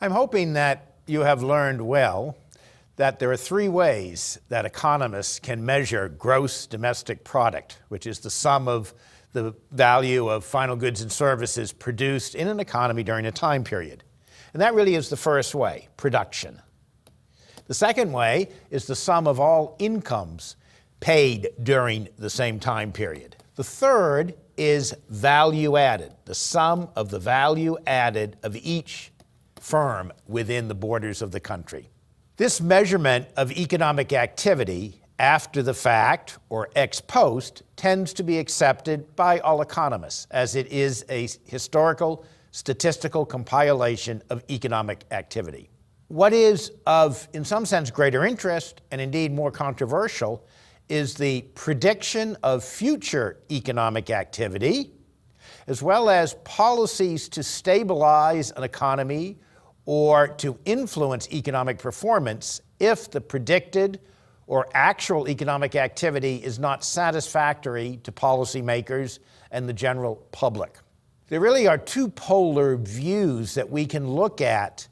I'm hoping that you have learned well that there are three ways that economists can measure gross domestic product, which is the sum of the value of final goods and services produced in an economy during a time period. And that really is the first way, production. The second way is the sum of all incomes paid during the same time period. The third is value added, the sum of the value added of each firm within the borders of the country. This measurement of economic activity after the fact or ex post tends to be accepted by all economists as it is a historical statistical compilation of economic activity. What is of, in some sense, greater interest and indeed more controversial is the prediction of future economic activity, as well as policies to stabilize an economy or to influence economic performance if the predicted or actual economic activity is not satisfactory to policymakers and the general public. There really are two polar views that we can look at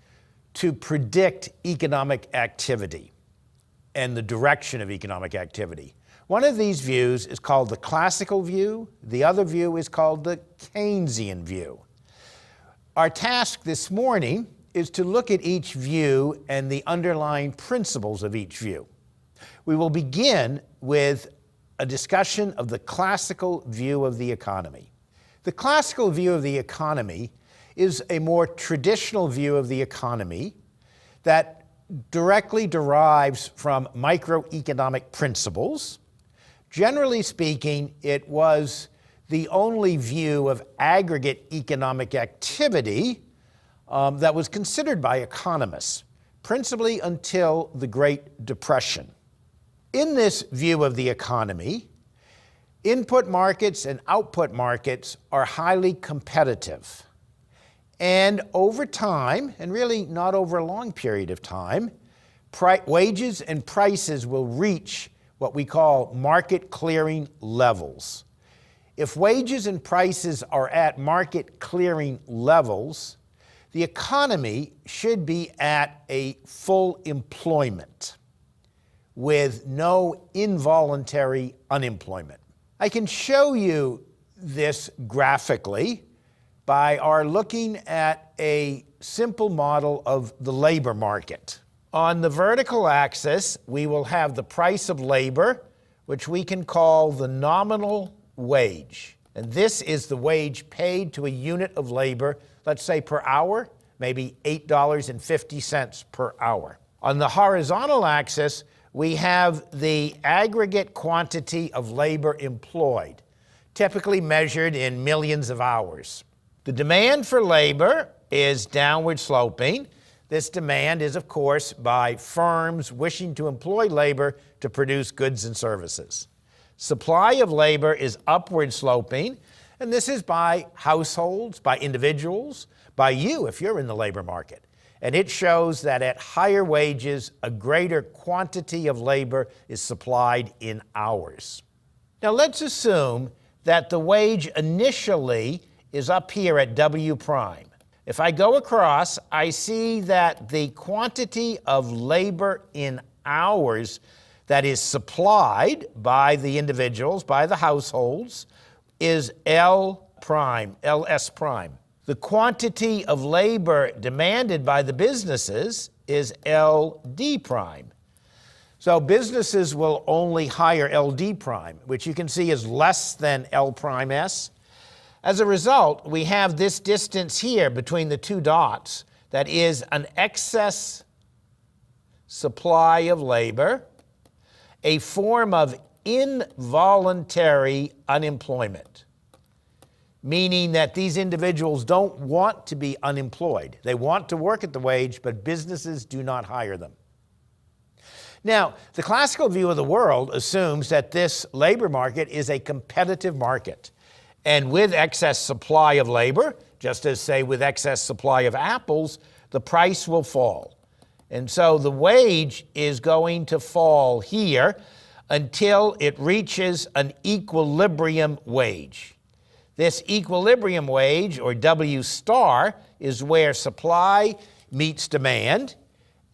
to predict economic activity and the direction of economic activity. One of these views is called the classical view. The other view is called the Keynesian view. Our task this morning is to look at each view and the underlying principles of each view. We will begin with a discussion of the classical view of the economy. The classical view of the economy is a more traditional view of the economy that directly derives from microeconomic principles. Generally speaking, it was the only view of aggregate economic activity that was considered by economists, principally until the Great Depression. In this view of the economy, input markets and output markets are highly competitive. And over time, and really not over a long period of time, wages and prices will reach what we call market clearing levels. If wages and prices are at market clearing levels, the economy should be at a full employment with no involuntary unemployment. I can show you this graphically by our looking at a simple model of the labor market. On the vertical axis, we will have the price of labor, which we can call the nominal wage. And this is the wage paid to a unit of labor, let's say per hour, maybe $8.50 per hour. On the horizontal axis, we have the aggregate quantity of labor employed, typically measured in millions of hours. The demand for labor is downward sloping. This demand is, of course, by firms wishing to employ labor to produce goods and services. Supply of labor is upward sloping, and this is by households, by individuals, by you if you're in the labor market. And it shows that at higher wages, a greater quantity of labor is supplied in hours. Now let's assume that the wage initially is up here at W prime. If I go across, I see that the quantity of labor in hours that is supplied by the individuals, by the households, is L prime, LS prime. The quantity of labor demanded by the businesses is LD prime. So businesses will only hire LD prime, which you can see is less than L prime S. As a result, we have this distance here between the two dots that is an excess supply of labor, a form of involuntary unemployment, meaning that these individuals don't want to be unemployed. They want to work at the wage, but businesses do not hire them. Now, the classical view of the world assumes that this labor market is a competitive market. And with excess supply of labor, just as, say, with excess supply of apples, the price will fall. And so the wage is going to fall here until it reaches an equilibrium wage. This equilibrium wage, or W star, is where supply meets demand,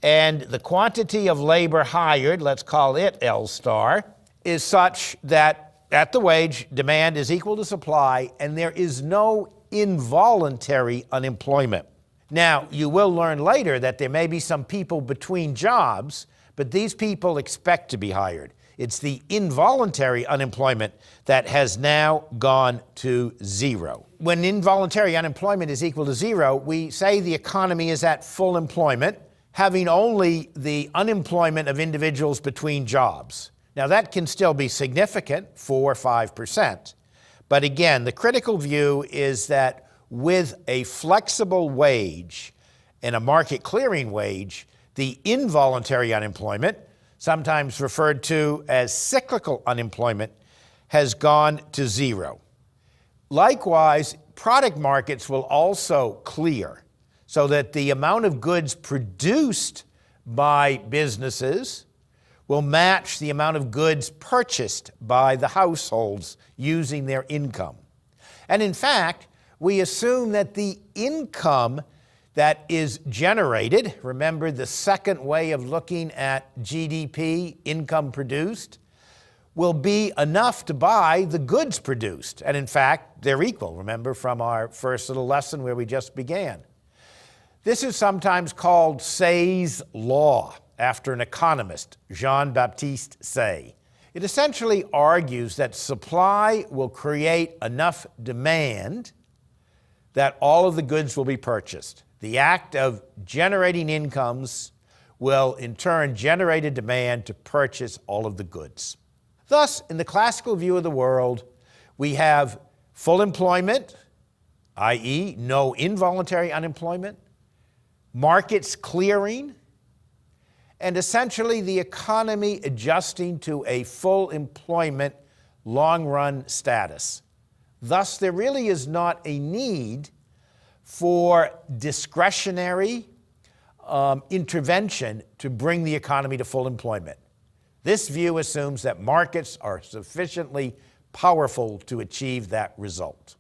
and the quantity of labor hired, let's call it L star, is such that at the wage, demand is equal to supply, and there is no involuntary unemployment. Now, you will learn later that there may be some people between jobs, but these people expect to be hired. It's the involuntary unemployment that has now gone to zero. When involuntary unemployment is equal to zero, we say the economy is at full employment, having only the unemployment of individuals between jobs. Now, that can still be significant, 4 or 5%. But again, the critical view is that with a flexible wage and a market clearing wage, the involuntary unemployment, sometimes referred to as cyclical unemployment, has gone to zero. Likewise, product markets will also clear so that the amount of goods produced by businesses will match the amount of goods purchased by the households using their income. And in fact, we assume that the income that is generated, remember the second way of looking at GDP, income produced, will be enough to buy the goods produced. And in fact, they're equal, remember from our first little lesson where we just began. This is sometimes called Say's law, after an economist, Jean-Baptiste Say. It essentially argues that supply will create enough demand that all of the goods will be purchased. The act of generating incomes will in turn generate a demand to purchase all of the goods. Thus, in the classical view of the world, we have full employment, i.e., no involuntary unemployment, markets clearing, and essentially the economy adjusting to a full employment long-run status. Thus, there really is not a need for discretionary intervention to bring the economy to full employment. This view assumes that markets are sufficiently powerful to achieve that result.